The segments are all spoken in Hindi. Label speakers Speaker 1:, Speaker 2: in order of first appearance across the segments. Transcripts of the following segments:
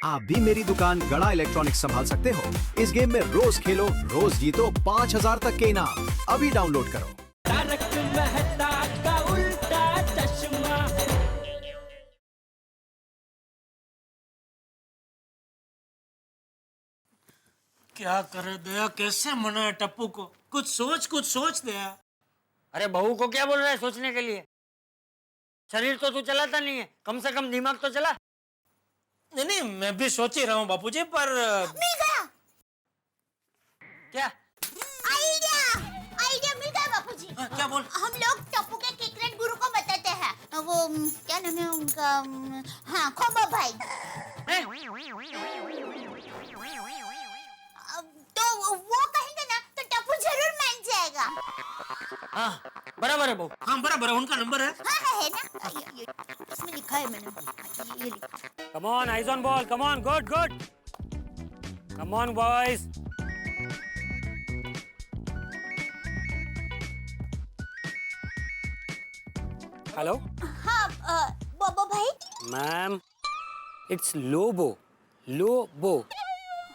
Speaker 1: आप भी मेरी दुकान गड़ा इलेक्ट्रॉनिक्स संभाल सकते हो। इस गेम में रोज खेलो, रोज जीतो 5,000 तक के इनाम। अभी डाउनलोड करो।
Speaker 2: तारक मेहता का उल्टा चश्मा।
Speaker 3: क्या करे दया, कैसे मनाए टप्पू को? कुछ सोच दया।
Speaker 4: अरे बहू को क्या बोल रहा है सोचने के लिए? शरीर तो तू चलाता नहीं है, कम से कम दिमाग तो चला।
Speaker 3: नहीं नहीं, मैं भी सोच ही रहा हूँ बापूजी, पर
Speaker 5: मिल गया।
Speaker 4: क्या?
Speaker 5: आइडिया मिल गया बापूजी।
Speaker 3: क्या बोल?
Speaker 5: हम लोग टप्पू के क्रिकेट गुरु को बताते हैं। वो क्या नाम है उनका? हाँ, खोबा भाई। तो वो कहेंगे ना तो टप्पू जरूर मान जाएगा।
Speaker 4: हाँ बराबर है बहू।
Speaker 3: हाँ बराबर है, उनका नंबर है।
Speaker 5: हाँ है ना, ये इसमें लिखा है मैंने, ये लिखा।
Speaker 4: Come on, eyes on ball, come on, good good, come on boys. Hello
Speaker 5: हाँ बोबो भाई।
Speaker 4: Ma'am, it's Lobo, Lobo.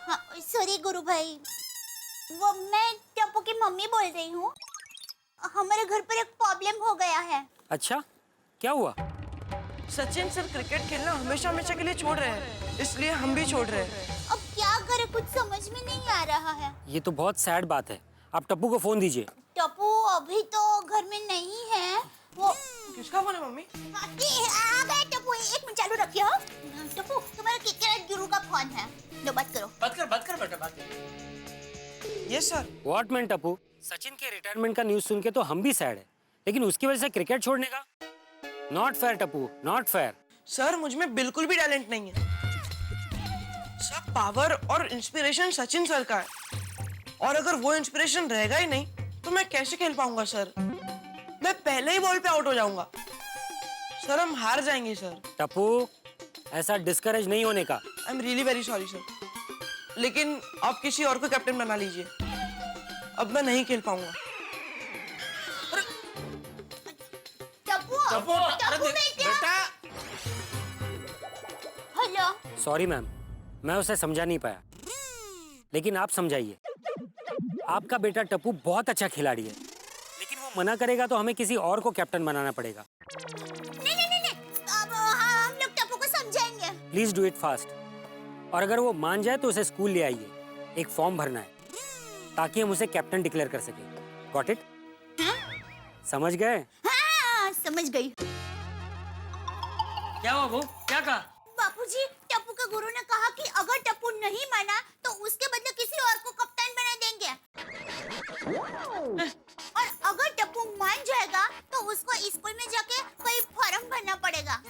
Speaker 5: हाँ सॉरी गुरु भाई, वो मैं टप्पू की मम्मी बोल रही हूँ। हमारे घर पर एक प्रॉब्लम हो गया है।
Speaker 4: अच्छा, क्या हुआ?
Speaker 6: सचिन सर क्रिकेट खेलना हमेशा हमेशा के लिए छोड़ रहे हैं, इसलिए हम भी छोड़ रहे हैं।
Speaker 5: अब क्या करें, कुछ समझ में नहीं आ रहा है।
Speaker 4: ये तो बहुत सैड बात है। आप टप्पू को फोन दीजिए।
Speaker 5: टप्पू अभी तो घर में नहीं है। वो
Speaker 6: किसका फोन है मम्मी?
Speaker 5: आ गए टप्पू, एक मिनट चालू रखिए। हाँ टप्पू, तुम्हारा क्रिकेट गुरु का फोन है, लो बात करो।
Speaker 3: बात कर बेटा, बात कर।
Speaker 6: Yes sir.
Speaker 4: What man Tappu, Sachin के रिटायरमेंट का न्यूज सुन के तो हम भी सैड है, लेकिन उसकी वजह से क्रिकेट छोड़ने का? Not fair Tappu, not fair.
Speaker 6: Sir मुझ में बिल्कुल भी टैलेंट नहीं है। सब पावर और इंस्पिरेशन सचिन सर का है, और अगर वो इंस्पिरेशन रहेगा ही नहीं तो मैं कैसे खेल पाऊंगा सर? मैं पहले ही बॉल पे आउट हो जाऊंगा सर, हम हार जाएंगे सर।
Speaker 4: टप्पू, ऐसा डिस्करेज नहीं होने का।
Speaker 6: I am really very sorry sir, लेकिन आप किसी और को कैप्टन बना लीजिए, अब मैं नहीं खेल पाऊंगा।
Speaker 5: टप्पू
Speaker 3: बेटा।
Speaker 5: हेलो।
Speaker 4: सॉरी मैम, मैं उसे समझा नहीं पाया, लेकिन आप समझाइए। आपका बेटा टप्पू बहुत अच्छा खिलाड़ी है, लेकिन वो मना करेगा तो हमें किसी और को कैप्टन बनाना पड़ेगा।
Speaker 5: नहीं, अब हम लोग टप्पू को समझाएंगे।
Speaker 4: Please do it fast. और अगर वो मान जाए तो उसे स्कूल ले आइए, एक फॉर्म भरना है ताकि हम उसे कैप्टन डिक्लेयर कर सके। Got it? समझ गए?
Speaker 5: हाँ समझ गई।
Speaker 4: क्या हुआ वो? क्या कहा?
Speaker 5: बापूजी, टप्पू के गुरु ने कहा कि अगर टप्पू नहीं माना तो उसके बदले किसी और को कप्तान बना देंगे, और अगर टप्पू मान जाएगा तो उसको स्कूल में जाके कोई फॉर्म भरना पड़ेगा।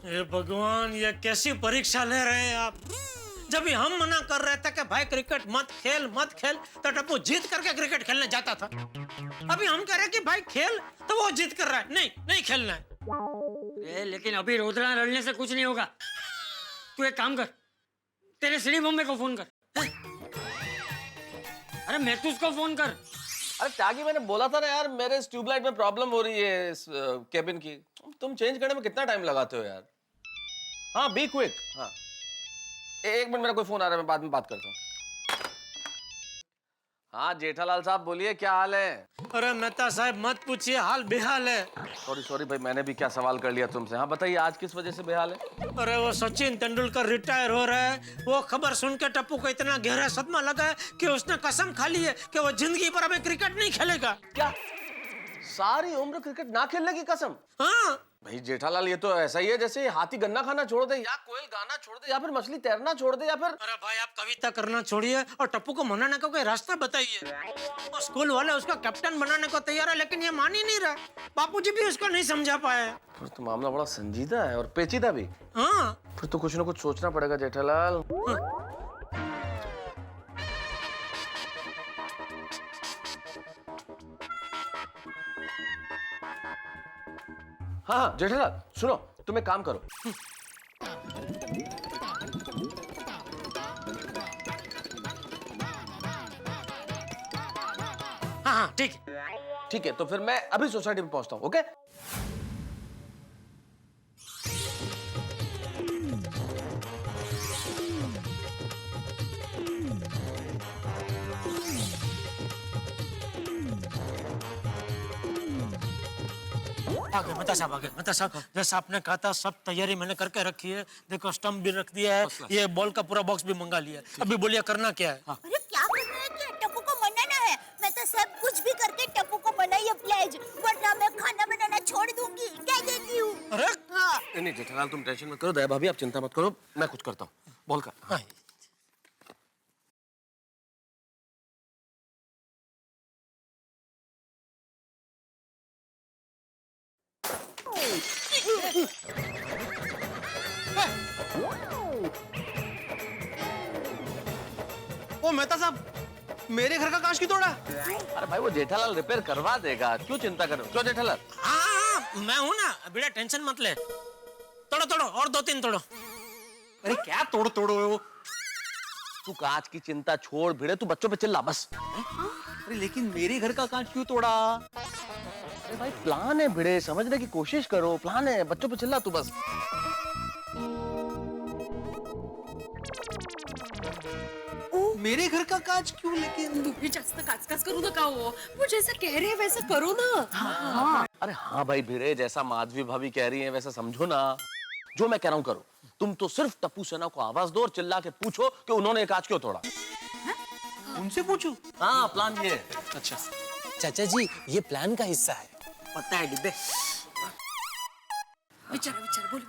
Speaker 3: हे भगवान, ये कैसी परीक्षा ले रहे हैं आप? जब भी हम मना कर रहे थे कि भाई क्रिकेट मत खेल तो टप्पू जीत करके क्रिकेट खेलने जाता था। अभी हम कह रहे हैं कि भाई खेल, तो वो जीत कर रहा है नहीं खेलना है।
Speaker 4: लेकिन अभी रोदना लड़ने से कुछ नहीं होगा। तू एक काम कर, तेरे सीढ़ी मम्मी को फोन कर। अरे महतूस को फोन कर।
Speaker 7: अरे त्यागी, मैंने बोला था ना यार, मेरे इस ट्यूबलाइट में प्रॉब्लम हो रही है इस केबिन की। तुम चेंज करने में कितना टाइम लगाते हो यार? हाँ बी क्विक। हाँ एक मिनट, मेरा कोई फोन आ रहा है, मैं बाद में बात करता हूँ। हाँ जेठालाल साहब बोलिए, क्या हाल है?
Speaker 3: अरे मेहता साहब मत पूछिए, हाल बेहाल है।
Speaker 7: सॉरी भाई, मैंने भी क्या सवाल कर लिया तुमसे। हाँ बताइए, आज किस वजह से बेहाल है?
Speaker 3: अरे वो सचिन तेंदुलकर रिटायर हो रहा है, वो खबर सुन के टप्पू को इतना गहरा सदमा लगा है कि उसने कसम खा ली है कि वो जिंदगी भर अभी क्रिकेट नहीं खेलेगा।
Speaker 7: क्या सारी उम्र क्रिकेट ना खेलने की कसम?
Speaker 3: हाँ
Speaker 7: भाई जेठालाल, ये तो ऐसा ही है जैसे हाथी गन्ना खाना छोड़ दे, या कोयल गाना छोड़ दे, या फिर मछली तैरना छोड़ दे, या फिर...
Speaker 3: अरे भाई आप कविता करना छोड़िए और टप्पू को मनाने का कोई रास्ता बताइए। वो स्कूल वाले उसका कैप्टन बनाने को तैयार है, लेकिन ये मान ही नहीं रहा। बापूजी भी उसको नहीं समझा पाए।
Speaker 7: फिर तो मामला बड़ा संजीदा है और पेचीदा भी।
Speaker 3: हाँ
Speaker 7: फिर तो कुछ ना कुछ सोचना पड़ेगा जेठालाल। हाँ जेठालाल सुनो, तुम एक काम करो।
Speaker 3: हाँ ठीक
Speaker 7: है, तो फिर मैं अभी सोसाइटी में पहुंचता हूँ। ओके
Speaker 3: आगे मता साहब जैसा आपने कहा था सब तैयारी मैंने करके रखी है। देखो स्टंप भी रख दिया है, ये बॉल का पूरा बॉक्स भी मंगा लिया है। अभी बोलिए करना क्या है?
Speaker 5: अरे क्या करना है? क्या टप्पू को मनाना है? मैं तो सब कुछ भी करके टप्पू को मनाई प्लेज, वरना मैं खाना बनाना छोड़ दूंगी। कह देती हूँ।
Speaker 3: अरे
Speaker 5: हाँ।
Speaker 7: नहीं जेठालाल तुम टेंशन मत करो, दया भाभी आप चिंता मत करो, मैं कुछ करता हूँ। बोल कर।
Speaker 3: हाँ।
Speaker 7: ओ मेहता साहब, मेरे घर का कांच क्यों तोड़ा? अरे भाई वो जेठालाल रिपेयर करवा देगा, क्यों चिंता करो? क्यों जेठालाल?
Speaker 3: हाँ मैं हूँ ना, बेटा टेंशन मत ले। तोड़ो तोड़ो और 2-3 तोड़ो।
Speaker 7: अरे क्या तोड़ो? तू कांच की चिंता छोड़ भिड़े, तू बच्चों पे चिल्ला बस। अरे लेकिन मेरे घर का कांच क्यों तोड़ा? अरे भाई प्लान है भिड़े, समझने की कोशिश करो, प्लान है, बच्चों पे चिल्ला तू बस। मेरे घर का कांच क्यों? लेकिन
Speaker 8: तुम्ही जास्त काचकाच करू नका हो, वो जैसा कह रहे हैं वैसा करो ना। हाँ।
Speaker 7: अरे हाँ भाई भिड़े, जैसा माधवी भाभी कह रही है वैसा समझो ना। जो मैं कह रहा हूँ करो, तुम तो सिर्फ टप्पू सेना को आवाज दो और चिल्ला के पूछो कि उन्होंने कांच क्यों तोड़ा।
Speaker 9: उनसे पूछू?
Speaker 7: हाँ प्लान ये है।
Speaker 9: अच्छा चाचा जी, ये प्लान का हिस्सा है।
Speaker 3: पता है डिब्बे।
Speaker 8: विचार बोलो।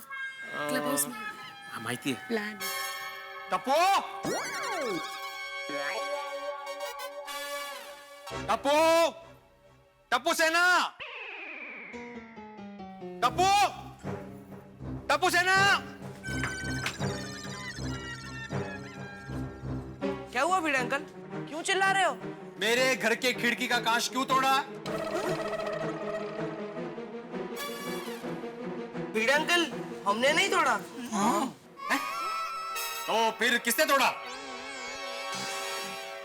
Speaker 8: क्लब हाउस में
Speaker 3: हाँ माहिती है।
Speaker 8: प्लान
Speaker 9: टप्पू टप्पू टप्पू सेना, टप्पू सेना।
Speaker 6: क्या हुआ भिड़े अंकल, क्यों चिल्ला रहे हो?
Speaker 9: मेरे घर के खिड़की का कांच क्यों तोड़ा?
Speaker 6: भिड़े अंकल हमने नहीं तोड़ा।
Speaker 9: तो फिर किसने तोड़ा?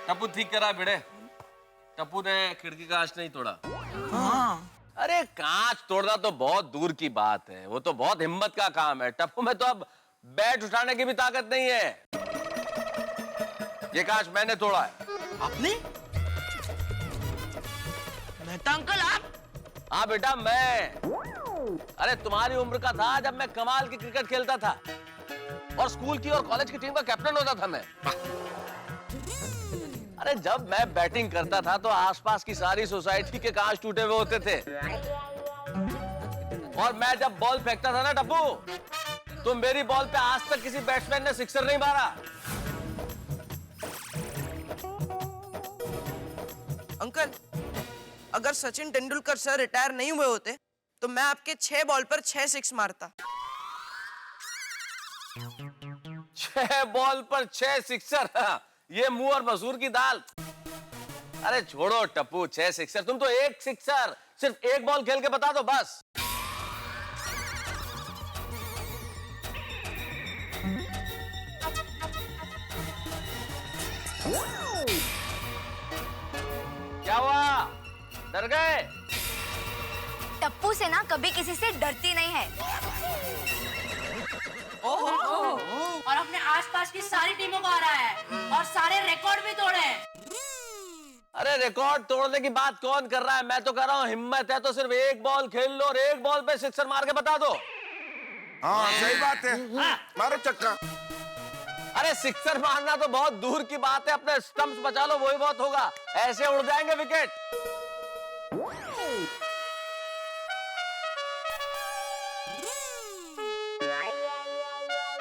Speaker 7: टप्पू ठीक करा भिड़े, टप्पू ने खिड़की का कांच नहीं तोड़ा। अरे कांच तोड़ना तो बहुत दूर की बात है, वो तो बहुत हिम्मत का काम है। टप्पू में तो अब बैट उठाने की भी ताकत नहीं है। ये कांच मैंने तोड़ा है।
Speaker 6: आपने? मेहता अंकल आप?
Speaker 7: हाँ बेटा मैं। अरे तुम्हारी उम्र का था जब मैं कमाल की क्रिकेट खेलता था और स्कूल की और कॉलेज की टीम का कैप्टन होता था मैं। अरे जब मैं बैटिंग करता था तो आसपास की सारी सोसाइटी के कांच टूटे हुए होते थे। और मैं जब बॉल फेंकता था ना टप्पू, तो मेरी बॉल पे आज तक किसी बैट्समैन ने सिक्सर नहीं मारा।
Speaker 6: अंकल अगर सचिन तेंदुलकर सर रिटायर नहीं हुए होते तो मैं आपके 6 बॉल पर 6 सिक्स मारता।
Speaker 7: 6 बॉल पर 6 सिक्सर, ये मुंह और मसूर की दाल। अरे छोड़ो टप्पू, 6 सिक्सर, तुम तो 1 सिक्सर सिर्फ 1 बॉल खेल के बता दो बस। क्या हुआ, डर गए?
Speaker 5: टप्पू सेना कभी किसी से डरती नहीं है।
Speaker 8: और अपने आसपास की सारी टीमों को हराया है और सारे रिकॉर्ड भी तोड़े हैं।
Speaker 7: अरे रिकॉर्ड तोड़ने की बात कौन कर रहा है? मैं तो कह रहा हूँ हिम्मत है तो सिर्फ 1 बॉल खेल लो और 1 बॉल पे सिक्सर मार के बता दो।
Speaker 10: हाँ सही बात है, मारो चक्का।
Speaker 7: अरे सिक्सर मारना तो बहुत दूर की बात है, अपने स्टंप्स बचा लो वही बहुत होगा। ऐसे उड़ जाएंगे विकेट।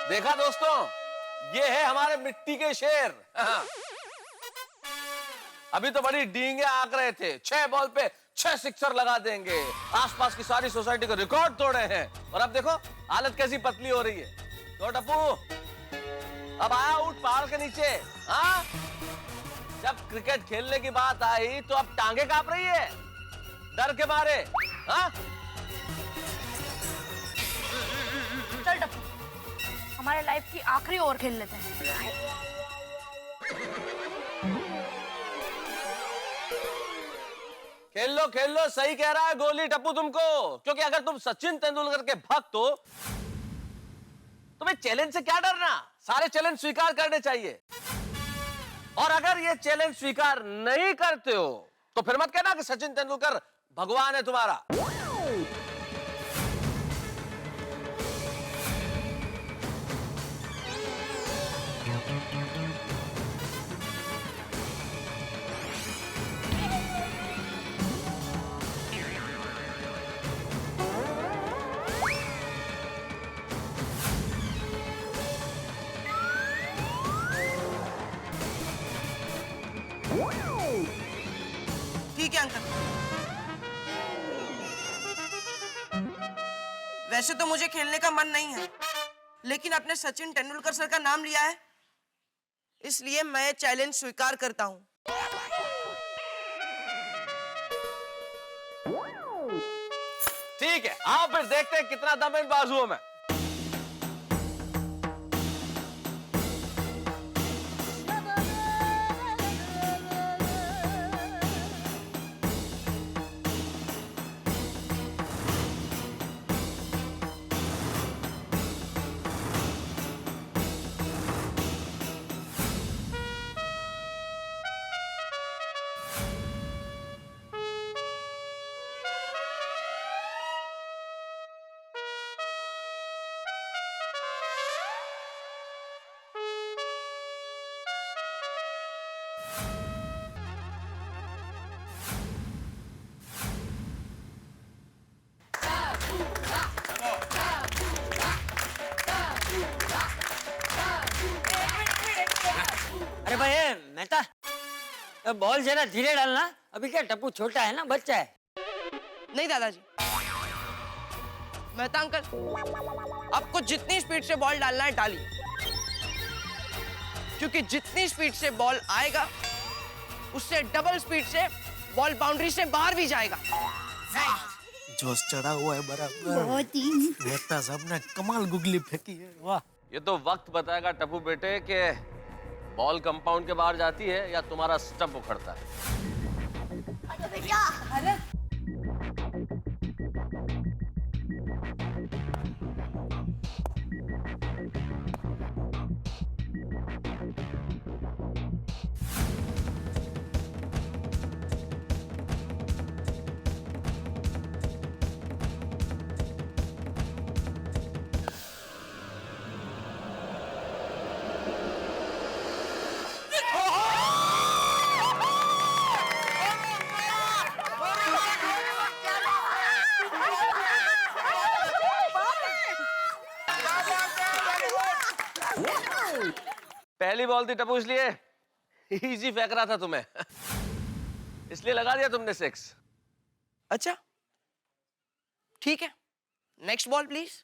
Speaker 7: देखा दोस्तों, ये है हमारे मिट्टी के शेर। अभी तो बड़ी डींगे आंक रहे थे, 6 बॉल पे 6 सिक्सर लगा देंगे, आसपास की सारी सोसाइटी का रिकॉर्ड तोड़े हैं। और अब देखो हालत कैसी पतली हो रही है। तो टप्पू अब आया उठ पहाड़ के नीचे। हाँ जब क्रिकेट खेलने की बात आई तो अब टांगे कांप रही है डर के मारे। हाँ
Speaker 8: चल टप्पू, हमारे लाइफ की आखिरी ओवर खेल लेते हैं।
Speaker 7: खेल लो, सही कह रहा है गोली टप्पू तुमको, क्योंकि अगर तुम सचिन तेंदुलकर के भक्त हो तुम्हें चैलेंज से क्या डरना? सारे चैलेंज स्वीकार करने चाहिए। और अगर ये चैलेंज स्वीकार नहीं करते हो तो फिर मत कहना कि सचिन तेंदुलकर भगवान है तुम्हारा।
Speaker 6: ठीक है अंकल। वैसे तो मुझे खेलने का मन नहीं है, लेकिन आपने सचिन तेंदुलकर सर का नाम लिया है, इसलिए मैं चैलेंज स्वीकार करता हूं।
Speaker 7: ठीक है, आओ फिर देखते हैं कितना दम है इन बाजुओं में।
Speaker 11: अरे भाई मेहता, बॉल जरा धीरे डालना, अभी क्या टप्पू छोटा है ना, बच्चा है।
Speaker 6: नहीं दादाजी, मेहता अंकल, आपको जितनी स्पीड से बॉल डालना है डालिए, क्योंकि जितनी स्पीड से बॉल आएगा उससे डबल स्पीड से बॉल बाउंड्री से बाहर भी जाएगा।
Speaker 12: जोश चढ़ा हुआ है बराबर।
Speaker 5: बहुत ही।
Speaker 12: मेहता साहब ने कमाल गुगली फेंकी है, वाह।
Speaker 7: ये तो वक्त बताएगा टप्पू बेटे कि बॉल कंपाउंड के बाहर जाती है या तुम्हारा स्टंप उखड़ता है।
Speaker 5: अरे बेटा,
Speaker 7: पहली बॉल थी टप्पू, इसलिए इजी फेंक रहा था तुम्हें, इसलिए लगा दिया तुमने 6।
Speaker 6: अच्छा ठीक है, नेक्स्ट बॉल प्लीज।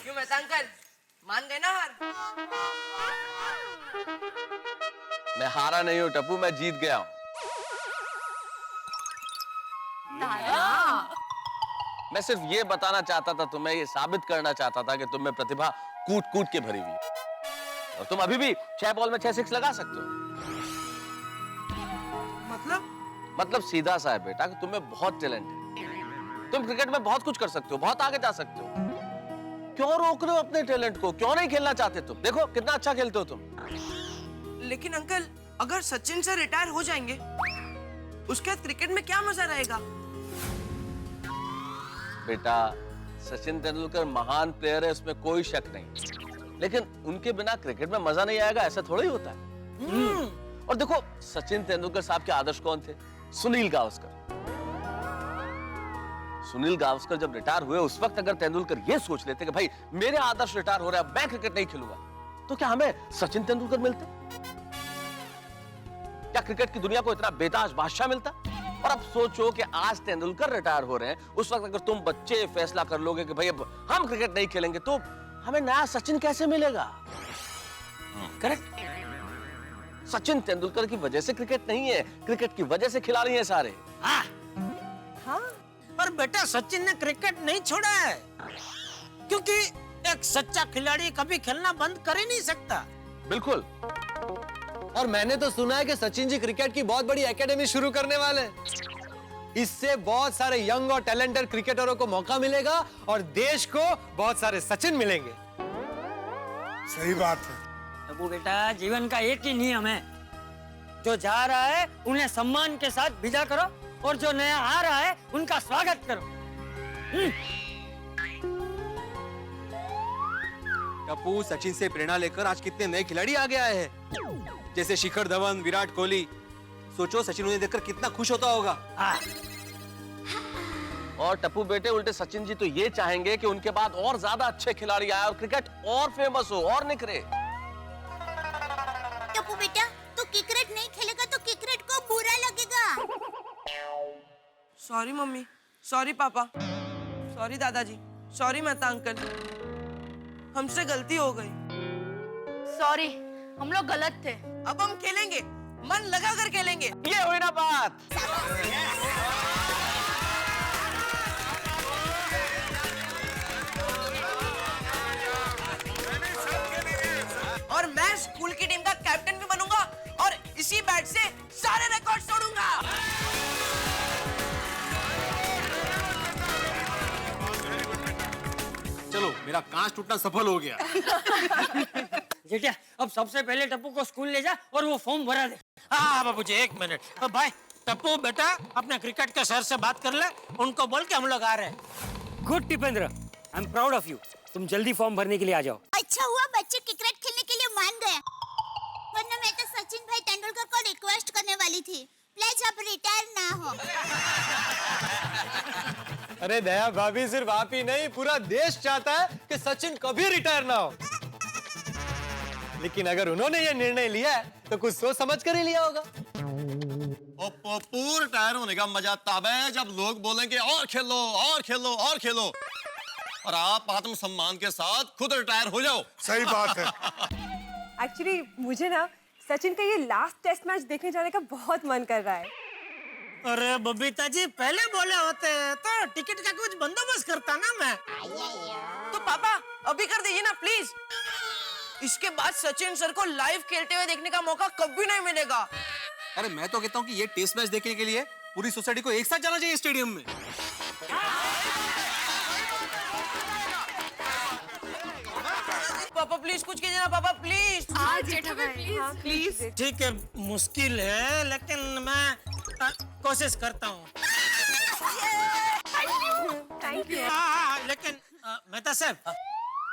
Speaker 6: क्यों मेहता अंकल, मान गए ना हार?
Speaker 7: मैं हारा नहीं हूं टप्पू, मैं जीत गया हूं। मैं सिर्फ ये बताना चाहता था तुम्हें, ये साबित करना चाहता था कि तुम में प्रतिभा कूट कूट के भरी हुई है और तुम अभी भी 6 बॉल में 6 सिक्स लगा सकते हो। मतलब सीधा सा है बेटा कि तुम्हें बहुत टैलेंट है, तुम क्रिकेट में बहुत कुछ कर सकते हो, बहुत आगे जा सकते हो। क्यों रोक रहे हो अपने टैलेंट को? क्यों नहीं खेलना चाहते तुम? देखो कितना अच्छा खेलते हो तुम।
Speaker 6: लेकिन अंकल, अगर सचिन सर रिटायर हो जाएंगे उसके बाद क्रिकेट में क्या मजा रहेगा?
Speaker 7: बेटा सचिन तेंदुलकर महान प्लेयर है, उसमें कोई शक नहीं, लेकिन उनके बिना क्रिकेट में मजा नहीं आएगा ऐसा थोड़ा ही होता है। और देखो सचिन तेंदुलकर साहब के आदर्श कौन थे? सुनील गावस्कर। सुनील गावस्कर जब रिटायर हुए उस वक्त अगर तेंदुलकर ये सोच लेते कि भाई मेरे आदर्श रिटायर हो रहा है, मैं क्रिकेट नहीं खेलूंगा, तो क्या हमें सचिन तेंदुलकर मिलते? क्या क्रिकेट की दुनिया को इतना बेताज बादशाह मिलता? और अब सोचो कि आज तेंदुलकर रिटायर हो रहे हैं, उस वक्त अगर तुम बच्चे फैसला कर लोगे कि भाई अब हम क्रिकेट नहीं खेलेंगे, तो हमें नया सचिन कैसे मिलेगा? करेक्ट। सचिन तेंदुलकर की वजह से क्रिकेट नहीं है, क्रिकेट की वजह से खिलाड़ी हैं सारे।
Speaker 3: हाँ। पर बेटा सचिन ने क्रिकेट नहीं छोड़ा है, क्योंकि एक सच्चा खिलाड़ी कभी खेलना बंद कर ही नहीं सकता।
Speaker 7: बिल्कुल।
Speaker 13: और मैंने तो सुना है कि सचिन जी क्रिकेट की बहुत बड़ी एकेडमी शुरू करने वाले हैं। इससे बहुत सारे यंग और टैलेंटेड क्रिकेटरों को मौका मिलेगा और देश को बहुत सारे सचिन मिलेंगे।
Speaker 10: सही बात है।
Speaker 11: टप्पू बेटा, जीवन का एक ही नियम है, जो जा रहा है उन्हें सम्मान के साथ विदा करो और जो नया आ रहा है उनका स्वागत करो।
Speaker 9: टप्पू सचिन से प्रेरणा लेकर आज कितने नए खिलाड़ी आगे आए हैं, जैसे शिखर धवन, विराट कोहली। सोचो सचिन उन्हें देखकर कितना खुश होता होगा।
Speaker 7: और टप्पू बेटे उल्टे सचिन जी तो ये चाहेंगे कि उनके बाद और ज्यादा अच्छे खिलाड़ी आए और क्रिकेट और फेमस हो और निखरे।
Speaker 5: टप्पू बेटा, तू क्रिकेट नहीं खेलेगा तो क्रिकेट को बुरा लगेगा।
Speaker 6: सॉरी मम्मी, सॉरी पापा, सॉरी दादाजी, सॉरी मेहता अंकल, हमसे गलती हो गई।
Speaker 8: सॉरी, हम लोग गलत थे।
Speaker 6: अब हम खेलेंगे, मन लगाकर खेलेंगे।
Speaker 7: ये हुई ना बात।
Speaker 6: और मैं स्कूल की टीम का कैप्टन भी बनूंगा और इसी बैट से सारे रिकॉर्ड तोड़ूंगा।
Speaker 9: चलो मेरा कांच टूटना सफल हो गया।
Speaker 11: जेठिया, अब सबसे पहले टप्पू को स्कूल ले जा और वो फॉर्म भरा दे।
Speaker 3: हाँ बाबूजी, एक मिनट। भाई टप्पू बेटा अपने क्रिकेट के सर से बात कर ले, उनको बोल के हम लोग आ रहे हैं।
Speaker 4: Good Tipendra, I am proud of you. तुम जल्दी फॉर्म भरने के लिए आ जाओ।
Speaker 5: अच्छा हुआ बच्चे क्रिकेट खेलने के लिए मान गए, वरना मैं तो सचिन भाई तेंदुलकर को रिक्वेस्ट करने वाली थी, प्लीज अब रिटायर ना हो।
Speaker 13: अरे दया भाभी, सिर्फ आप ही नहीं पूरा देश चाहता है कि सचिन कभी रिटायर ना हो। लेकिन अगर उन्होंने ये निर्णय लिया है तो कुछ सोच समझ कर ही लिया होगा।
Speaker 9: पप्पू रिटायर होने का मजा तब है जब लोग बोलेंगे और खेलो और खेलो और खेलो, और आप आत्मसम्मान के साथ खुद रिटायर हो जाओ।
Speaker 10: सही बात है।
Speaker 14: एक्चुअली मुझे ना सचिन का ये लास्ट टेस्ट मैच देखने जाने का बहुत मन कर रहा है।
Speaker 3: अरे बबीता जी, पहले बोले होते तो टिकट का कुछ बंदोबस्त करता ना मैं।
Speaker 6: तो पापा अभी कर दीजिए ना प्लीज। इसके बाद सचिन सर को लाइव खेलते हुए देखने का मौका कभी नहीं मिलेगा।
Speaker 9: अरे मैं तो कहता हूँ कि ये टेस्ट मैच देखने के लिए पूरी सोसाइटी को एक साथ जाना चाहिए स्टेडियम में।
Speaker 6: पापा प्लीज कुछ कीजिए ना पापा, प्लीज।
Speaker 8: हाँ जेठा भाई,
Speaker 6: प्लीज।
Speaker 3: ठीक है, मुश्किल है लेकिन मैं कोशिश करता हूँ।
Speaker 14: Thank you.
Speaker 3: लेकिन मेहता साहब,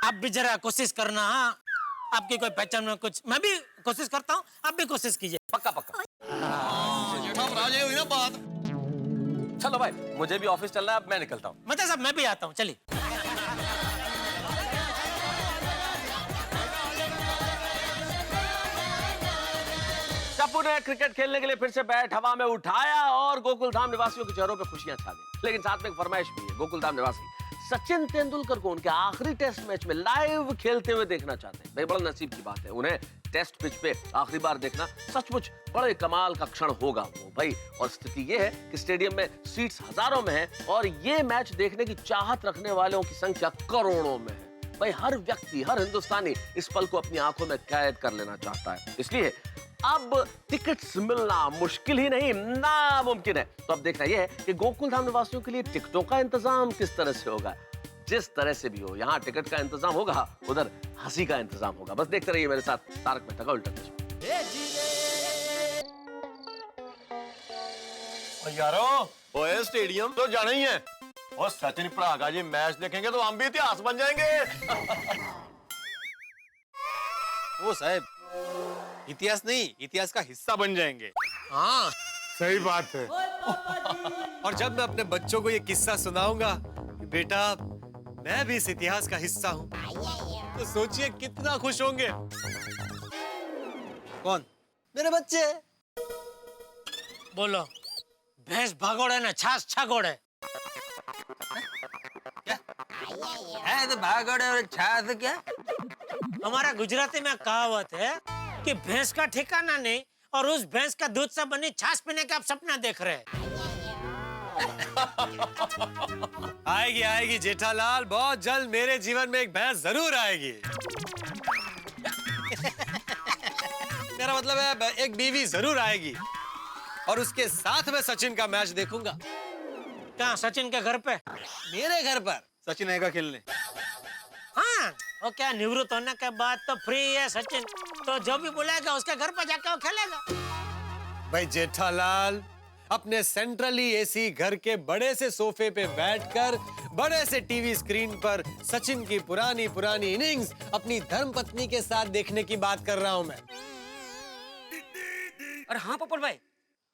Speaker 3: आप भी जरा कोशिश करना। हाँ, आपकी कोई पहचान में कुछ, मैं भी कोशिश करता हूँ, आप भी कोशिश कीजिए।
Speaker 7: पक्का पक्का।
Speaker 9: राजे हुई ना बात।
Speaker 7: चलो भाई, मुझे भी ऑफिस चलना है, अब मैं निकलता हूँ।
Speaker 3: मेहता साहब, मैं भी आता हूँ, चलिए।
Speaker 7: टप्पू ने क्रिकेट खेलने के लिए फिर से बैट हवा में उठाया और गोकुलधाम निवासियों के चेहरों पे खुशियां छा गई। लेकिन साथ में एक फरमाइश भी है। गोकुलधाम निवासी सचिन तेंदुलकर को उनके आखिरी टेस्ट मैच में लाइव खेलते हुए देखना चाहते हैं। भाई बड़ा नसीब की बात है, उन्हें टेस्ट पिच पे आखिरी बार देखना सचमुच बड़े कमाल का क्षण होगा वो भाई। और स्थिति ये है कि स्टेडियम में सीट्स हजारों में है और ये मैच देखने की चाहत रखने वालों की संख्या करोड़ों में है भाई। हर व्यक्ति, हर हिंदुस्तानी इस पल को अपनी आंखों में कैद कर लेना चाहता है, इसलिए अब टिकट्स मिलना मुश्किल ही नहीं नामुमकिन है। तो अब देखना यह है कि गोकुल धाम निवासियों के लिए टिकटों का इंतजाम किस तरह से होगा। जिस तरह से भी हो, यहाँ टिकट का इंतजाम होगा, उधर हंसी का इंतजाम होगा। बस देखते रहिए मेरे साथ तारक मेहता का उल्टा चश्मा।
Speaker 10: यारो ओए स्टेडियम तो जाना ही है और सचिन भरा का जी मैच देखेंगे तो हम भी इतिहास बन जाएंगे।
Speaker 9: वो साहब इतिहास नहीं, इतिहास का हिस्सा बन जाएंगे।
Speaker 13: हाँ
Speaker 10: सही बात है।
Speaker 13: और जब मैं अपने बच्चों को ये किस्सा सुनाऊंगा कि बेटा मैं भी इस इतिहास का हिस्सा हूँ, तो सोचिए कितना खुश होंगे।
Speaker 9: कौन?
Speaker 13: मेरे बच्चे।
Speaker 3: बोलो, भैंस भागोड़े ना छाछ छागोड़े।
Speaker 11: है तो भागोड़े और छाछ क्या?
Speaker 3: हमारा गुजराती में कहावत है कि भैंस का ठिकाना नहीं और उस भैंस का दूध से बनी छाछ पीने का आप सपना देख रहे हैं।
Speaker 13: आएगी आएगी जेठालाल, बहुत जल्द मेरे जीवन में एक भैंस जरूर आएगी। मेरा मतलब है एक बीवी जरूर आएगी और उसके साथ में सचिन का मैच देखूंगा।
Speaker 3: कहाँ? सचिन के घर पे?
Speaker 13: मेरे घर पर।
Speaker 9: सचिन आएगा खेलने।
Speaker 3: हाँ, वो क्या निवृत्त होने के बाद तो फ्री है सचिन, तो जो भी बुलाएगा उसके घर पर जाकर वो खेलेगा।
Speaker 13: भाई जेठालाल, अपने सेंट्रली एसी घर के बड़े से सोफे पे बैठकर बड़े से टीवी स्क्रीन पर सचिन की पुरानी पुरानी इनिंग्स अपनी धर्मपत्नी के साथ देखने की बात कर रहा हूं मैं।
Speaker 11: और हाँ पप्पू भाई,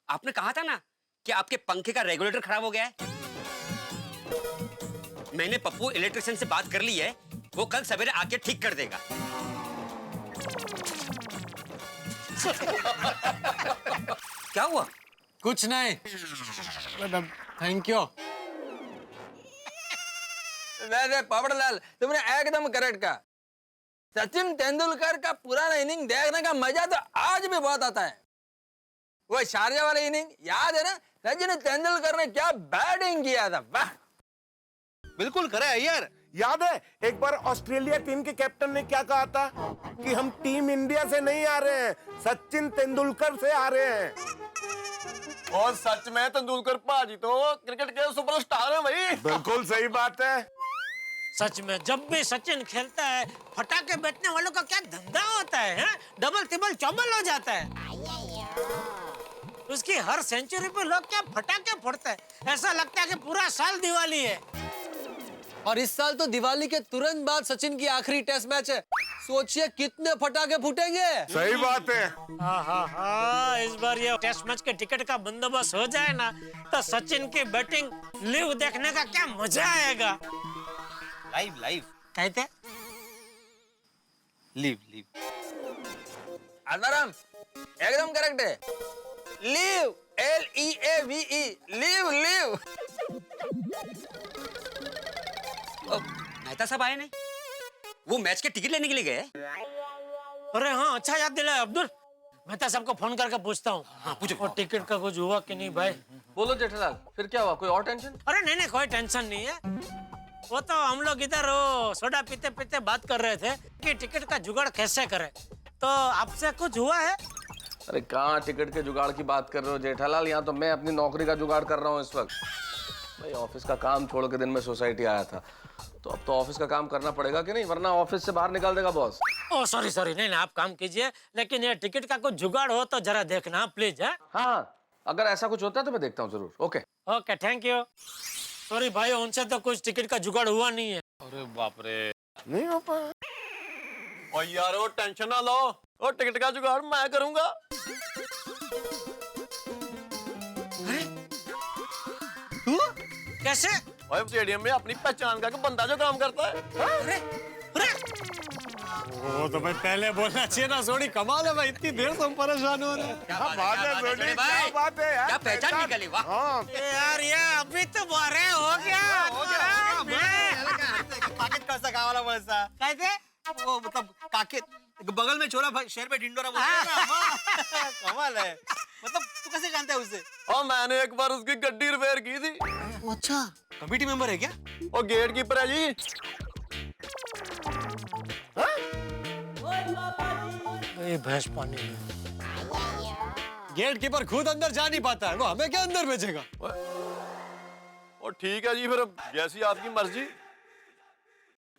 Speaker 11: आपने कहा था ना कि आपके पंखे का रेगुलेटर खराब हो गया है। मैंने पप्पू इलेक्ट्रिशियन से बात कर ली है, वो कल सवेरे आके ठीक कर देगा। क्या हुआ?
Speaker 13: कुछ नहीं, थैंक यू।
Speaker 15: वैसे पापड़लाल, तुमने एकदम करेक्ट कहा। सचिन तेंदुलकर का पुराना इनिंग देखने का मजा तो आज भी बहुत आता है। वो शारजा वाला इनिंग याद है ना? सचिन तेंदुलकर ने क्या बैटिंग किया था, वाह।
Speaker 9: बिल्कुल करे यार।
Speaker 10: याद है एक बार ऑस्ट्रेलिया टीम के कैप्टन ने क्या कहा था कि हम टीम इंडिया से नहीं आ रहे हैं, सचिन तेंदुलकर से आ रहे हैं। और सच में तेंदुलकर पाजी तो क्रिकेट के सुपरस्टार हैं भाई। बिल्कुल सही बात है।
Speaker 3: सच में जब भी सचिन खेलता है, फटाके बेचने वालों का क्या धंधा होता है? डबल ट्रिपल चौबल हो जाता है। उसकी हर सेंचुरी पे लोग क्या फटाके फोड़ते हैं, ऐसा लगता है कि पूरा साल दिवाली है।
Speaker 13: और इस साल तो दिवाली के तुरंत बाद सचिन की आखिरी टेस्ट मैच है। सोचिए कितने फटाके फूटेंगे।
Speaker 10: सही बात है।
Speaker 3: हाँ, इस बार ये टेस्ट मैच के टिकट का बंदोबस्त हो जाए ना, तो सचिन की बैटिंग लिव देखने का क्या मजा आएगा।
Speaker 9: लाइव लाइव
Speaker 3: कहते
Speaker 9: लिव
Speaker 15: आत्माराम एकदम करेक्ट है। Leave, LEAVE, leave leave.
Speaker 11: Mehta साहब आए नहीं? वो मैच के टिकट लेने के लिए गए?
Speaker 3: अरे हाँ, अच्छा याद दिलाया अब्दुल। मेहता साहब को फोन करके पूछता हूँ।
Speaker 11: हाँ पूछो।
Speaker 3: और टिकट का कुछ हुआ कि नहीं भाई?
Speaker 7: बोलो जेठालाल, फिर क्या हुआ? कोई और टेंशन?
Speaker 3: अरे नहीं, कोई टेंशन नहीं है। वो तो हम लोग इधर सोडा पीते पीते बात कर रहे थे कि टिकट का जुगाड़ कैसे करें। तो आपसे कुछ हुआ है?
Speaker 7: अरे कहाँ टिकट के जुगाड़ की बात कर रहे हो जेठालाल? यहाँ तो मैं अपनी नौकरी का जुगाड़ कर रहा हूँ इस वक्त। भाई ऑफिस का काम छोड़ के दिन में सोसाइटी आया था, तो अब तो ऑफिस का काम करना पड़ेगा कि नहीं, वरना ऑफिस से बाहर निकाल देगा बॉस।
Speaker 3: ओह सॉरी, नहीं, आप काम कीजिए, लेकिन ये टिकट का कुछ जुगाड़ हो तो जरा देखना प्लीज।
Speaker 7: हाँ, अगर ऐसा कुछ होता है तो मैं देखता हूँ जरूर। Okay,
Speaker 3: thank you. सॉरी भाई, उनसे तो कुछ टिकट का जुगाड़ हुआ नहीं है।
Speaker 9: अरे बाप रे,
Speaker 10: नहीं हो पाया। और यार वो टेंशन ना लो, वो टिकट का जुगाड़ मैं करूंगा।
Speaker 3: तू कैसे?
Speaker 10: और स्टेडियम में अपनी पहचान का बंदा जो काम करता है।
Speaker 3: अरे
Speaker 13: वो तो भाई पहले बोलना चाहिए ना। सोनी कमाल है भाई, इतनी देर से हम परेशान हो रहे हैं।
Speaker 10: क्या बात है सोनी, क्या बात है यार,
Speaker 11: क्या पहचान निकली, वाह।
Speaker 10: हाँ।
Speaker 3: यार ये अभी तो बारे हो गया।
Speaker 9: पाकिट कसा गावाला पैसा
Speaker 3: कहते
Speaker 9: वो मतलब काके बगल में छोरा भाई शहर पे ढिंडोरा बोलते हैं ना। हाँ, कमाल है। मतलब तू कैसे जानता है उसे?
Speaker 10: और मैंने एक बार उसकी गड्डी रिपेयर की थी।
Speaker 9: अच्छा, कमेटी मेंबर है क्या?
Speaker 10: और गेट कीपर है जी।
Speaker 13: ये भैंस पानी में। गेट कीपर खुद अंदर जा नहीं पाता है, वो हमें क्या अंदर भेजेगा?
Speaker 10: और ठीक है जी, फिर जैसी आपकी मर्जी।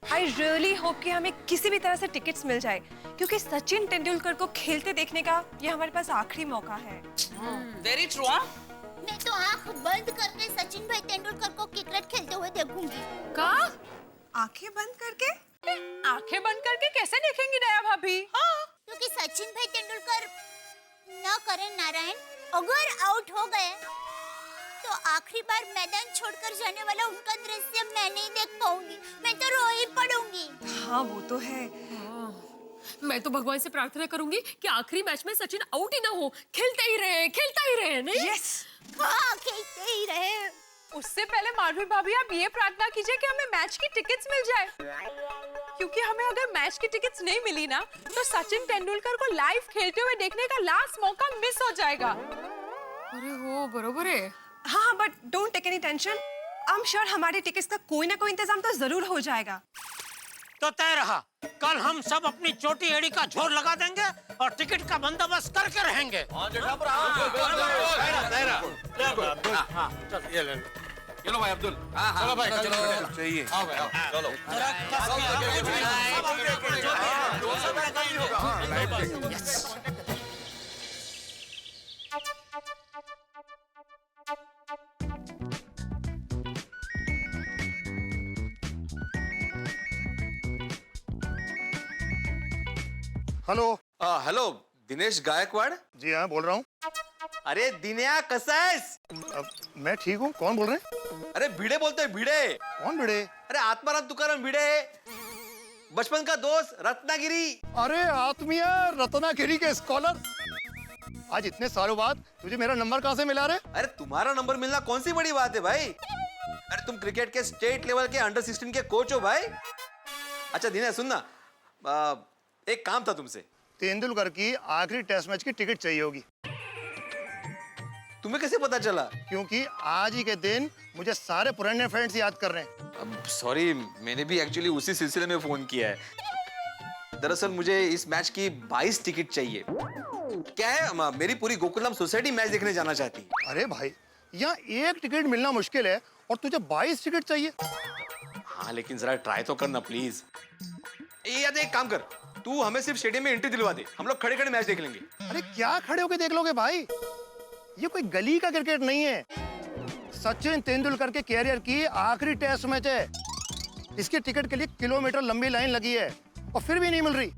Speaker 14: आई रियली होप कि हमें किसी भी तरह से टिकट्स मिल जाए, क्योंकि सचिन तेंदुलकर को खेलते देखने का ये हमारे पास आखिरी मौका है।
Speaker 6: Very true.
Speaker 5: मैं तो आंख बंद करके सचिन भाई तेंदुलकर को क्रिकेट खेलते हुए देखूंगी।
Speaker 14: का? आंखें बंद करके?
Speaker 8: आंखें बंद करके कैसे देखेंगी दया भाभी?
Speaker 5: हाँ, क्योंकि सचिन भाई तेंदुलकर न करें नारायण, अगर आउट हो गए तो आखिरी बार मैदान छोड़कर जाने वाला उनका दृश्य मैं नहीं देख पाऊंगी। मैं तो रो ही पड़ूंगी।
Speaker 14: हाँ वो तो है।
Speaker 16: मैं तो भगवान से प्रार्थना करूंगी कि आखिरी मैच में सचिन आउट ही ना हो, खेलते ही रहे नहीं?
Speaker 14: यस।
Speaker 5: हाँ, खेलते ही रहे।
Speaker 8: उससे पहले माधवी भाभी आप ये प्रार्थना कीजिए कि हमें मैच की टिकट्स मिल जाए, क्योंकि हमें अगर मैच की टिकट्स नहीं मिली ना तो सचिन तेंदुलकर को लाइव खेलते हुए देखने का लास्ट मौका मिस हो जाएगा।
Speaker 16: अरे हो, बरोबर है।
Speaker 14: हाँ, but don't take any tension. I am sure हमारे टिकट्स का कोई ना कोई इंतजाम तो जरूर हो जाएगा।
Speaker 3: तो तय रहा, कल हम सब अपनी चोटी एड़ी का जोर लगा देंगे और टिकट का बंदोबस्त करके रहेंगे।
Speaker 9: ये लो भाई अब्दुल। चलो भाई, चलो चाहिए। आओ भाई, आओ। चलो।
Speaker 10: हेलो।
Speaker 9: हेलो, दिनेश गायकवाड़?
Speaker 10: जी हाँ, बोल रहा हूँ।
Speaker 9: अरे दिन्या, कसा आहेस?
Speaker 10: मैं ठीक हूँ। कौन बोल रहे हैं?
Speaker 9: अरे भिड़े बोलते हैं, भिड़े।
Speaker 10: कौन भिड़े?
Speaker 9: अरे आत्माराम तुकाराम भिड़े, बचपन का दोस्त रत्नागिरी।
Speaker 10: अरे आत्मीय रत्नागिरी के स्कॉलर, आज इतने सालों बाद तुझे मेरा नंबर कहाँ से मिला रे?
Speaker 9: अरे तुम्हारा नंबर मिलना कौन सी बड़ी बात है भाई? अरे तुम क्रिकेट के स्टेट लेवल के अंडर 16 के कोच हो भाई। अच्छा दिनेश सुनना, एक काम था तुमसे।
Speaker 10: तेंदुलकर की आखिरी टेस्ट मैच की टिकट चाहिए होगी।
Speaker 9: तुम्हें कैसे पता चला?
Speaker 10: क्योंकि आज ही के दिन मुझे सारे पुराने फ्रेंड्स याद कर रहे हैं।
Speaker 9: सॉरी, मैंने भी एक्चुअली उसी सिलसिले में फोन किया है। दरअसल मुझे इस मैच की 22 टिकट चाहिए। क्या है, मेरी पूरी गोकुलम सोसाइटी मैच देखने जाना चाहती है।
Speaker 10: अरे भाई, यहाँ एक टिकट मिलना मुश्किल है और तुझे 22 टिकट चाहिए।
Speaker 9: हाँ लेकिन जरा ट्राई तो करना प्लीज। याद एक काम कर, तू हमें सिर्फ स्टेडियम में एंट्री दिलवा दे, हम लोग खड़े खड़े मैच देख लेंगे।
Speaker 10: अरे क्या खड़े होके देख लोगे भाई, ये कोई गली का क्रिकेट नहीं है। सचिन तेंदुलकर के कैरियर की आखिरी टेस्ट मैच है। इसकी टिकट के लिए किलोमीटर लंबी लाइन लगी है और फिर भी नहीं मिल रही।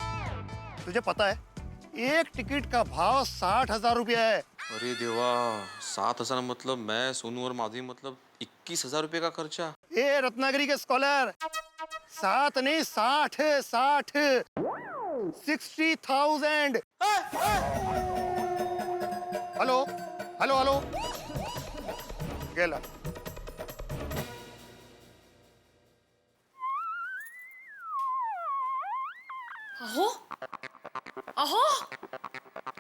Speaker 10: तुझे पता है एक टिकट का भाव 60,000 रुपया है।
Speaker 9: अरे देवा, 7,000 मतलब मैं, सोनू और माधवी मतलब 21,000 रुपए का खर्चा।
Speaker 10: ए रत्नागिरी के स्कॉलर, 7 नहीं 60 60,000। हेलो हेलो हेलो, गेला।
Speaker 16: अहो अहो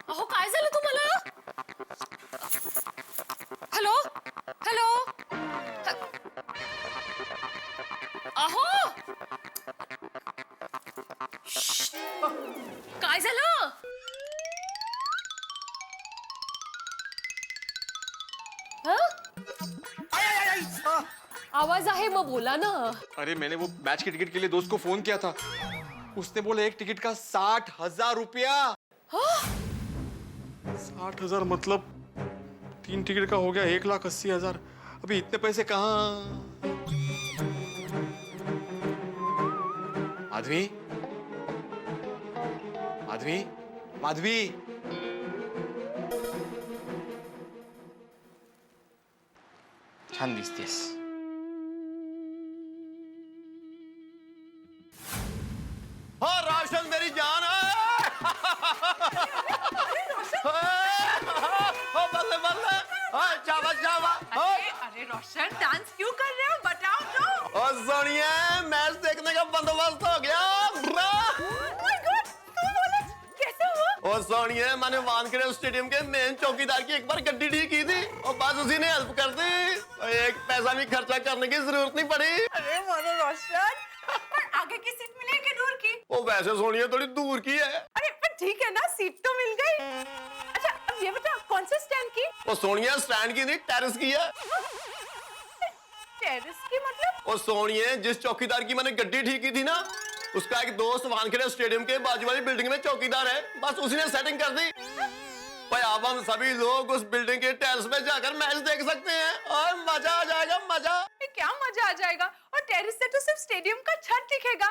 Speaker 16: अहो, काय झालं तुम्हाला? हॅलो हॅलो, अहो काय झालं? आवाज आहे मग बोला ना।
Speaker 9: अरे मैंने वो मैच की टिकट के लिए दोस्त को फोन किया था, उसने बोला एक टिकट का 60,000 रुपया। 60,000 मतलब 3 टिकट का हो गया 1,80,000। अभी इतने पैसे कहाँ? माधवी, माधवी, माधवी, छान दिसतेस।
Speaker 10: हाँ राशन मेरी जान है। बल्ले बल्ले, शाबाश शाबाश।
Speaker 8: अरे रोशन, डांस क्यों कर रहे हो? बताओ तो।
Speaker 10: और सुनिए, मैच देखने का बंदोबस्त हो गया। और सोनिया, मैंने वानखेड़े स्टेडियम के मेन चौकीदार की एक बार गड्डी ठीक की थी और बस उसी ने हेल्प कर दी, और एक पैसा भी खर्चा करने की जरूरत नहीं पड़ी।
Speaker 8: अरे मोनो रोशन, पर आगे की सीट मिली कि दूर की?
Speaker 10: वो वैसे सोनिया थोड़ी दूर की है।
Speaker 8: अरे पर ठीक है ना, सीट तो मिल गई। अच्छा अब ये बता कौन से स्टैंड की?
Speaker 10: वो सोनिया स्टैंड की नहीं, टेरेस की है।
Speaker 8: टेरेस की मतलब?
Speaker 10: वो सोनिया, जिस चौकीदार की मैंने गड्डी ठीक की थी ना, उसका एक दोस्त वानखेड़े स्टेडियम के बाजू वाली बिल्डिंग में चौकीदार है, बस उसी ने सेटिंग कर दी। भाई अब हम सभी लोग उस बिल्डिंग के टेरेस पे जाकर मैच देख सकते हैं और मजा आ जाएगा, मजा।
Speaker 8: क्या मजा आ जाएगा? और टेरेस से तो सिर्फ स्टेडियम का छत दिखेगा,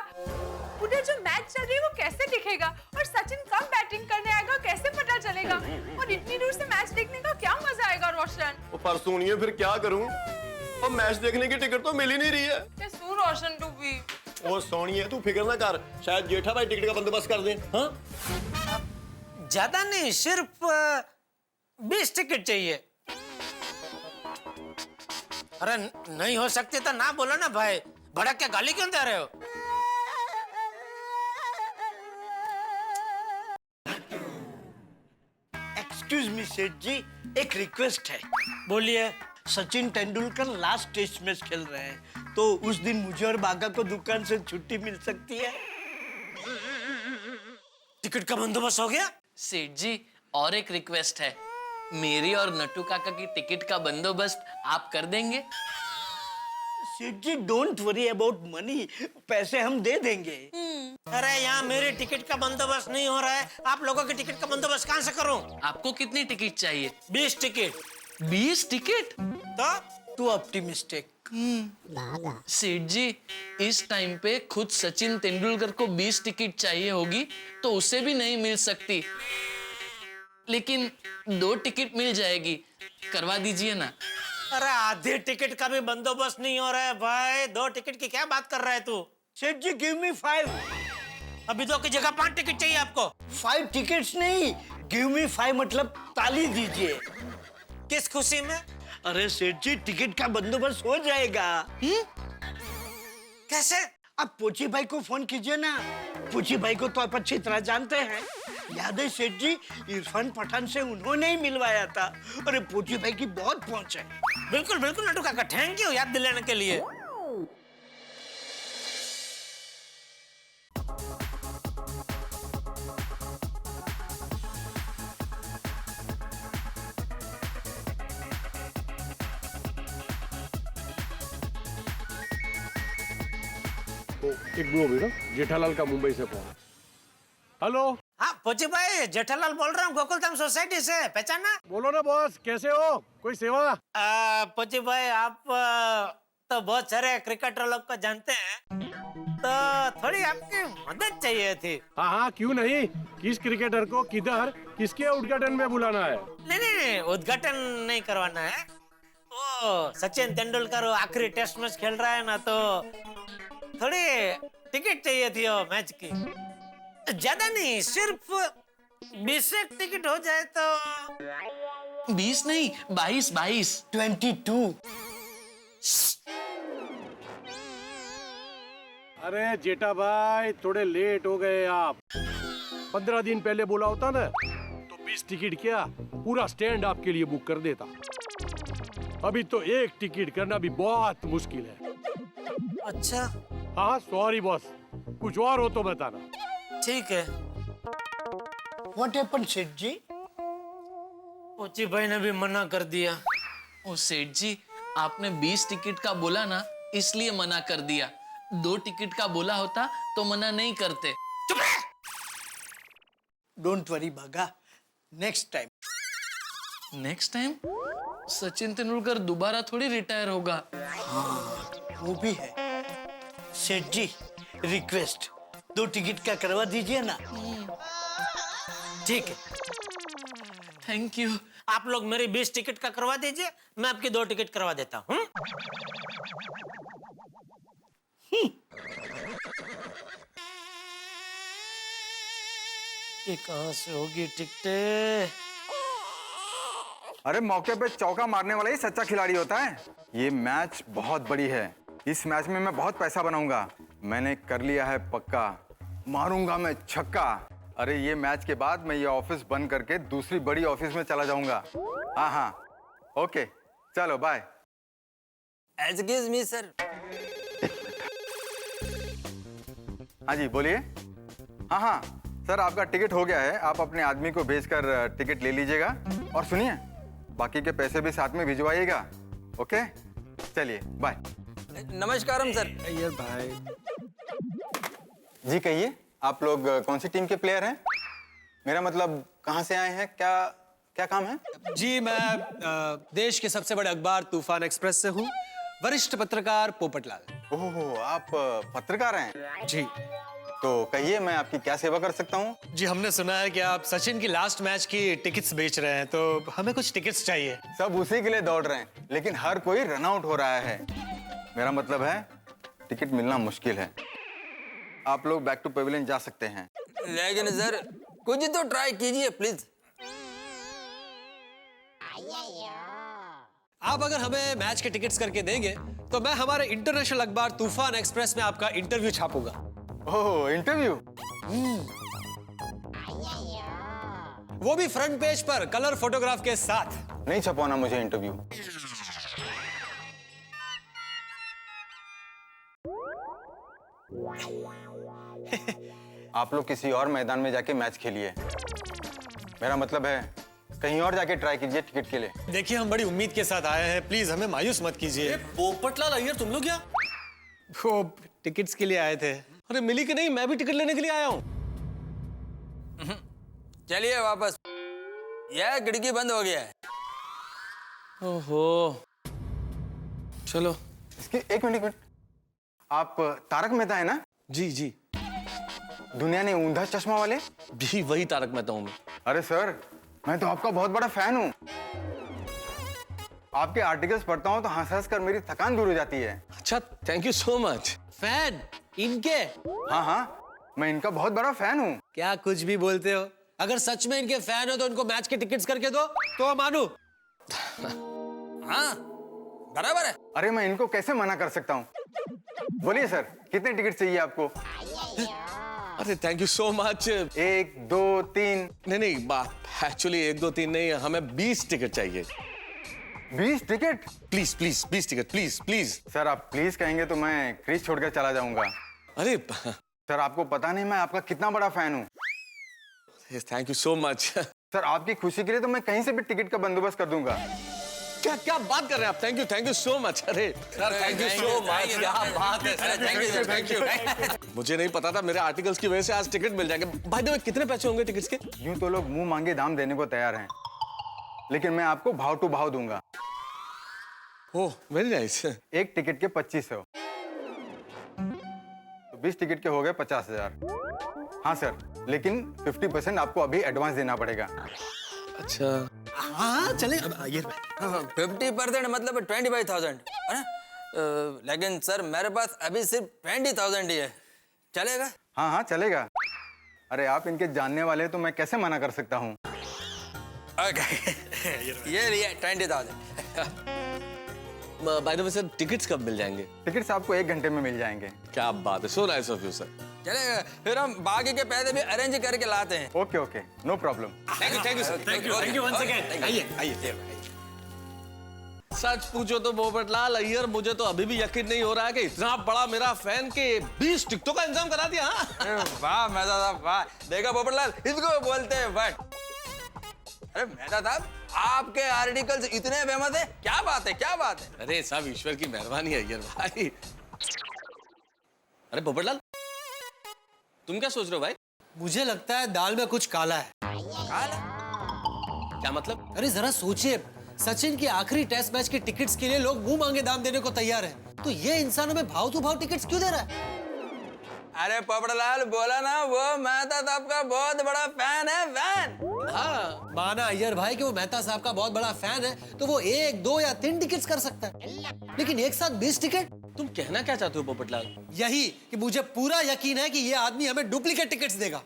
Speaker 8: उधर जो मैच चल रही है वो कैसे दिखेगा? और सचिन कब बैटिंग करने आएगा कैसे पता चलेगा? और इतनी दूर से मैच देखने का क्या मजा आएगा रोशन?
Speaker 10: वो पर सोनिया फिर क्या करूं? और मैच देखने की टिकट तो मिल ही नहीं रही है।
Speaker 8: कैसे रोशन तू भी?
Speaker 10: ओ सोनिया तू फिक्र ना कर, शायद जेठा भाई टिकट का बंदोबस्त कर दें। हाँ
Speaker 3: ज्यादा नहीं, सिर्फ 20 टिकट चाहिए। अरे नहीं हो सकती तो ना बोलो ना भाई, भड़क के गाली क्यों दे रहे हो?
Speaker 12: एक्सक्यूज मी सेठ जी, एक रिक्वेस्ट है।
Speaker 3: बोलिए।
Speaker 12: Sachin Tendulkar last test match खेल रहे हैं, तो उस दिन मुझे और बागा को दुकान से छुट्टी मिल सकती है?
Speaker 3: टिकट का बंदोबस्त हो गया?
Speaker 17: सेठ जी और एक रिक्वेस्ट है, मेरी और नट्टू काका की टिकट का बंदोबस्त आप कर देंगे?
Speaker 12: सेठ जी डोंट वरी अबाउट मनी, पैसे हम दे देंगे।
Speaker 3: अरे यहाँ मेरी टिकट का बंदोबस्त नहीं हो रहा है, आप लोगों की टिकट का बंदोबस्त कहाँ से करूं?
Speaker 17: आपको कितनी टिकट चाहिए?
Speaker 3: 20 टिकट।
Speaker 17: 20 टिकट?
Speaker 3: तो
Speaker 12: टू ऑप्टिमिस्टिक।
Speaker 17: सेठ जी इस टाइम पे खुद सचिन तेंदुलकर को 20 टिकट चाहिए होगी तो उसे भी नहीं मिल सकती, लेकिन 2 टिकट मिल जाएगी, करवा दीजिए ना।
Speaker 3: अरे आधे टिकट का भी बंदोबस्त नहीं हो रहा है भाई, 2 टिकट की क्या बात कर रहा है तू?
Speaker 12: सेठ जी गिव मी 5।
Speaker 3: अभी 2 की जगह 5 टिकट चाहिए आपको।
Speaker 12: 5 टिकट्स नहीं, गिव मी 5 मतलब ताली दीजिए।
Speaker 3: किस खुशी में?
Speaker 12: अरे सेठ जी टिकट का बंदोबस्त हो जाएगा।
Speaker 3: कैसे?
Speaker 12: आप पोची भाई को फोन कीजिए ना, पोची भाई को तो आप अच्छी तरह जानते हैं। याद है सेठ जी, इरफान पठान से उन्होंने ही मिलवाया था। अरे पोची भाई की बहुत पहुंच है।
Speaker 3: बिल्कुल बिल्कुल नट्टू काका, थैंक यू याद दिलाने के लिए।
Speaker 18: एक मिनट बेटा, जेठालाल का मुंबई से फोन। हेलो।
Speaker 3: हाँ पोची भाई, जेठालाल बोल रहा हूँ गोकुलधाम सोसाइटी से, पहचाना?
Speaker 18: बोलो ना बॉस, कैसे हो? कोई सेवा?
Speaker 3: पोची भाई आप तो बहुत सारे क्रिकेटर लोग को जानते हैं, तो थोड़ी आपकी मदद चाहिए थी।
Speaker 18: हाँ हाँ क्यों नहीं, किस क्रिकेटर को किधर किसके उद्घाटन में बुलाना है?
Speaker 3: नहीं उद्घाटन नहीं करवाना है, वो सचिन तेंदुलकर आखिरी टेस्ट मैच खेल रहा है ना, तो थोड़ी टिकट चाहिए थी वो मैच की। ज्यादा नहीं, सिर्फ 20 टिकट हो जाए तो।
Speaker 17: 20 नहीं 22
Speaker 12: 22।
Speaker 18: अरे जेठा भाई थोड़े लेट हो गए आप। 15 दिन पहले बोला होता ना तो 20 टिकट क्या पूरा स्टैंड आपके लिए बुक कर देता। अभी तो 1 टिकट करना भी बहुत मुश्किल है।
Speaker 3: अच्छा
Speaker 18: हाँ सॉरी बॉस, कुछ और हो तो बताना।
Speaker 3: ठीक है।
Speaker 12: What happened सेठ जी?
Speaker 3: पोची भाई ने भी मना कर दिया।
Speaker 17: ओ सेठ जी, आपने 20 टिकट का बोला ना, इसलिए मना कर दिया। 2 टिकट का बोला होता तो मना नहीं करते।
Speaker 3: चुप रह!
Speaker 12: डोंट वरी बागा, next time.
Speaker 17: Next time Sachin Tendulkar दोबारा थोड़ी रिटायर होगा।
Speaker 12: हाँ वो भी है। सेठ जी रिक्वेस्ट, 2 टिकट का करवा दीजिए ना।
Speaker 3: ठीक है,
Speaker 17: थैंक यू।
Speaker 3: आप लोग मेरी 20 टिकट का करवा दीजिए, मैं आपकी 2 टिकट करवा देता हूँ। ये कहाँ से होगी टिकटें?
Speaker 19: अरे मौके पे चौका मारने वाला ही सच्चा खिलाड़ी होता है। ये मैच बहुत बड़ी है, इस मैच में मैं बहुत पैसा बनाऊंगा। मैंने कर लिया है पक्का, मारूंगा मैं छक्का। अरे ये मैच के बाद मैं ये ऑफिस बंद करके दूसरी बड़ी ऑफिस में चला जाऊंगा। हाँ हाँ, ओके, चलो बाय।
Speaker 15: Excuse me sir.
Speaker 19: हाँ जी बोलिए। हाँ हाँ सर, आपका टिकट हो गया है, आप अपने आदमी को भेजकर टिकट ले लीजिएगा। और सुनिए, बाकी के पैसे भी साथ में भिजवाइएगा। ओके, चलिए बाय।
Speaker 15: नमस्कारम सर।
Speaker 19: अय्यर भाई जी, कहिए आप लोग कौन सी टीम के प्लेयर हैं? मेरा मतलब कहाँ से आए हैं, क्या क्या काम है?
Speaker 13: जी मैं देश के सबसे बड़े अखबार तूफान एक्सप्रेस से हूँ, वरिष्ठ पत्रकार पोपटलाल।
Speaker 19: ओह, आप पत्रकार हैं?
Speaker 13: जी।
Speaker 19: तो कहिए, मैं आपकी क्या सेवा कर सकता हूँ?
Speaker 13: जी, हमने सुना है कि आप सचिन की लास्ट मैच की टिकट्स बेच रहे हैं, तो हमें कुछ टिकट्स चाहिए।
Speaker 19: सब उसी के लिए दौड़ रहे हैं, लेकिन हर कोई रन आउट हो रहा है। मेरा मतलब है टिकट मिलना मुश्किल है। आप लोग बैक टू पेविलियन जा सकते हैं।
Speaker 15: लेकिन सर कुछ तो ट्राई कीजिए प्लीज।
Speaker 13: आप अगर हमें मैच के टिकट्स करके देंगे तो मैं हमारे इंटरनेशनल अखबार तूफान एक्सप्रेस में आपका इंटरव्यू छापूंगा।
Speaker 19: ओह, इंटरव्यू?
Speaker 13: वो भी फ्रंट पेज पर कलर फोटोग्राफ के साथ।
Speaker 19: नहीं छपवाना मुझे इंटरव्यू। आप लोग किसी और मैदान में जाके मैच खेलिए। मेरा मतलब है कहीं और जाके ट्राई कीजिए टिकट के लिए।
Speaker 13: देखिए, हम बड़ी उम्मीद के साथ आए हैं, प्लीज हमें मायूस मत कीजिए।
Speaker 3: पोपटलाल अय्यर, तुम लोग क्या?
Speaker 13: वो टिकट्स के लिए आए थे।
Speaker 3: अरे मिली कि नहीं? मैं भी टिकट लेने के लिए आया हूँ।
Speaker 15: चलिए वापस, यह खिड़की बंद हो गया है।
Speaker 3: ओहो, चलो।
Speaker 19: एक मिनट। आप तारक मेहता है ना?
Speaker 3: जी जी।
Speaker 19: दुनिया ने ऊंधा चश्मा वाले?
Speaker 3: जी वही तारक मेहता हूँ मैं।
Speaker 19: अरे सर, मैं तो आपका बहुत बड़ा फैन हूँ। आपके आर्टिकल्स पढ़ता हूँ तो हंस कर मेरी थकान दूर हो जाती है।
Speaker 3: अच्छा, thank you so much.
Speaker 13: Fan इनके?
Speaker 19: हाँ हाँ, मैं इनका बहुत बड़ा फैन हूँ।
Speaker 13: क्या कुछ भी बोलते हो? अगर सच में इनके फैन हो तो इनको मैच के टिकट्स करके दो तो मानू।
Speaker 15: हाँ बराबर है।
Speaker 19: अरे मैं इनको कैसे मना कर सकता हूँ? बोलिए सर, कितने टिकट चाहिए आपको?
Speaker 3: अरे थैंक यू सो मच।
Speaker 19: 1 2 3?
Speaker 3: नहीं, एक्चुअली 1 2 3 नहीं, हमें 20 टिकट चाहिए।
Speaker 19: 20 ticket?
Speaker 3: Please please 20 ticket, please please.
Speaker 19: Sir आप प्लीज कहेंगे तो मैं क्रीज छोड़कर चला जाऊंगा।
Speaker 3: अरे
Speaker 19: सर, आपको पता नहीं मैं आपका कितना बड़ा फैन हूँ।
Speaker 3: Thank you so much.
Speaker 19: Sir, आपकी खुशी के लिए तो मैं कहीं से भी टिकट का बंदोबस्त कर दूंगा।
Speaker 3: क्या क्या बात कर रहे हैं आप? Thank you so much. अरे sir, thank you so much. क्या बात है सर, थैंक यू। मुझे नहीं पता था मेरे आर्टिकल्स की वजह से आज टिकट मिल जाएंगे। भाई देखो, कितने पैसे होंगे टिकट्स के?
Speaker 19: यूं तो लोग मुंह मांगे दाम देने को तैयार हैं, लेकिन मैं आपको भाव टू भाव दूंगा।
Speaker 3: ओह, वेरी नाइस।
Speaker 19: एक टिकट के 2500, तो 20 टिकट के हो गए 50,000। हाँ सर, लेकिन 50% आपको अभी एडवांस देना पड़ेगा।
Speaker 3: अच्छा हाँ चलेगा।
Speaker 15: 50% मतलब 25,000 है ना? लेकिन सर मेरे पास अभी सिर्फ 20,000 ही है, चलेगा?
Speaker 19: हाँ हाँ चलेगा। अरे आप इनके जानने वाले, तो मैं कैसे मना कर सकता हूँ?
Speaker 15: ये लिए 20,000।
Speaker 3: By the way sir, tickets कब मिल जाएंगे?
Speaker 19: टिकट्स आपको 1 घंटे में मिल जाएंगे।
Speaker 3: क्या बात है, so nice of you sir.
Speaker 15: चलेगा, फिर हम बाकी के पैसे भी अरेंज करके लाते हैं।
Speaker 19: Okay okay, no problem.
Speaker 3: Thank you sir, thank you once again. आइए। सच पूछो तो पोपटलाल अय्यर, मुझे तो अभी भी यकीन नहीं हो रहा है कि इतना बड़ा मेरा फैन के 20 टिकटों का इंतजाम करा दिया।
Speaker 15: वाह मेहता साहब, वाह। देखा पोपटलाल, इसको बोलते हैं बट। अरे मेहता साहब, आपके आर्टिकल्स इतने फेमस है, क्या बात है, क्या बात है?
Speaker 3: अरे सब ईश्वर की मेहरबानी है अय्यर भाई। अरे पोपटलाल, तुम क्या सोच रहे हो भाई?
Speaker 13: मुझे लगता है दाल में कुछ काला है।
Speaker 15: काला?
Speaker 3: क्या मतलब?
Speaker 13: अरे जरा सोचिए, सचिन की आखिरी टेस्ट मैच के टिकट्स के लिए लोग मुंह मांगे दाम देने को तैयार हैं, तो ये इंसान हमें भाव टू भाव टिकट्स क्यों दे रहा है?
Speaker 15: अरे पोपटलाल बोला ना, वो मेहता साहब का बहुत बड़ा फैन है, फैन।
Speaker 13: हाँ, माना अय्यर भाई कि वो मेहता साहब का बहुत बड़ा फैन है, तो वो 1 2 या 3 टिकट्स कर सकता है, लेकिन एक साथ 20 टिकट?
Speaker 3: तुम कहना क्या चाहते हो पोपटलाल?
Speaker 13: यही कि मुझे पूरा यकीन है कि ये आदमी हमें डुप्लीकेट टिकट्स देगा।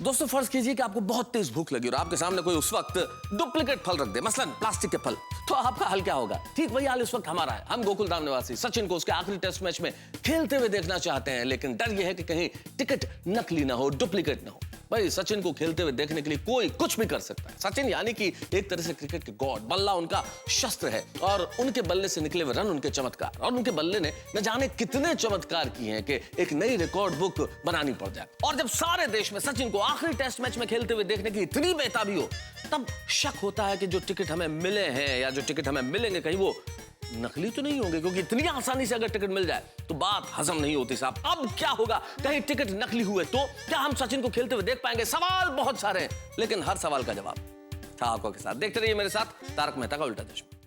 Speaker 7: दोस्तों फर्ज कीजिए कि आपको बहुत तेज भूख लगी और आपके सामने कोई उस वक्त डुप्लीकेट फल रख दे, मसलन प्लास्टिक के फल, तो आपका हल क्या होगा? ठीक वही हाल इस वक्त हमारा है। हम गोकुलधाम निवासी सचिन को उसके आखिरी टेस्ट मैच में खेलते हुए देखना चाहते हैं, लेकिन डर यह है कि कहीं टिकट नकली ना हो, डुप्लीकेट ना हो। भाई सचिन को खेलते हुए देखने के लिए कोई कुछ भी कर सकता है। सचिन यानी कि एक तरह से क्रिकेट के गॉड, बल्ला उनका शस्त्र है और उनके बल्ले से निकले हुए रन उनके चमत्कार, और उनके बल्ले ने न जाने कितने चमत्कार किए हैं कि एक नई रिकॉर्ड बुक बनानी पड़ जाए। और जब सारे देश में सचिन को आखिरी टेस्ट मैच में खेलते हुए देखने की इतनी बेताबी हो, तब शक होता है कि जो टिकट हमें मिले हैं या जो टिकट हमें मिलेंगे कहीं वो नकली तो नहीं होंगे, क्योंकि इतनी आसानी से अगर टिकट मिल जाए तो बात हजम नहीं होती साहब। अब क्या होगा कहीं टिकट नकली हुए तो? क्या हम सचिन को खेलते हुए देख पाएंगे? सवाल बहुत सारे हैं, लेकिन हर सवाल का जवाब ठाकुर के साथ। देखते रहिए मेरे साथ तारक मेहता का उल्टा चश्मा।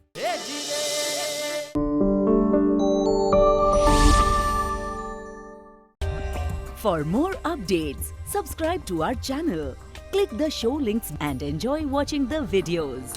Speaker 20: For more updates, subscribe to our channel, click the show links and enjoy watching the videos.